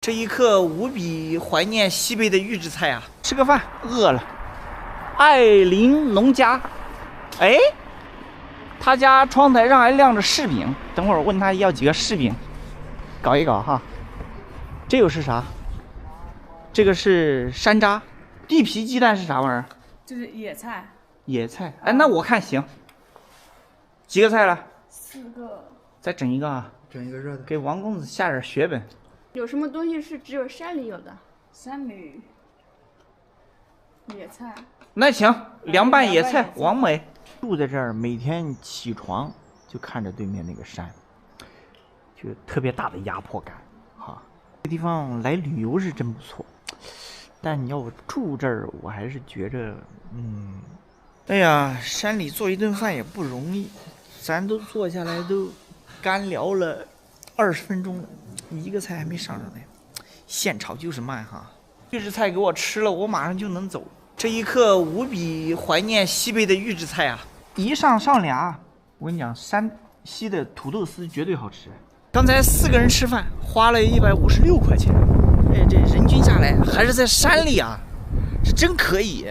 这一刻无比怀念西北的预制菜啊！吃个饭，饿了。艾琳农家，哎，他家窗台上还晾着柿饼，等会儿问他要几个柿饼，搞一搞哈。这又是啥？这个是山楂，地皮鸡蛋是啥玩意儿？这是野菜。野菜，哎，那我看行。几个菜了？4个。再整一个啊！整一个热的，给王公子下点血本。有什么东西是只有山里有的？山里野菜。那行，凉拌野菜，凉拌野菜完美。住在这儿，每天起床就看着对面那个山，就特别大的压迫感哈。这地方来旅游是真不错，但你要我住这儿，我还是觉着，哎呀，山里做一顿饭也不容易，咱都坐下来都干聊了20分钟了，一个菜还没上来，现炒就是慢哈。预制菜给我吃了，我马上就能走。这一刻无比怀念西北的预制菜啊！一上俩，我跟你讲，山西的土豆丝绝对好吃。刚才4个人吃饭，花了156块钱，哎，这人均下来还是在山里啊，是真可以。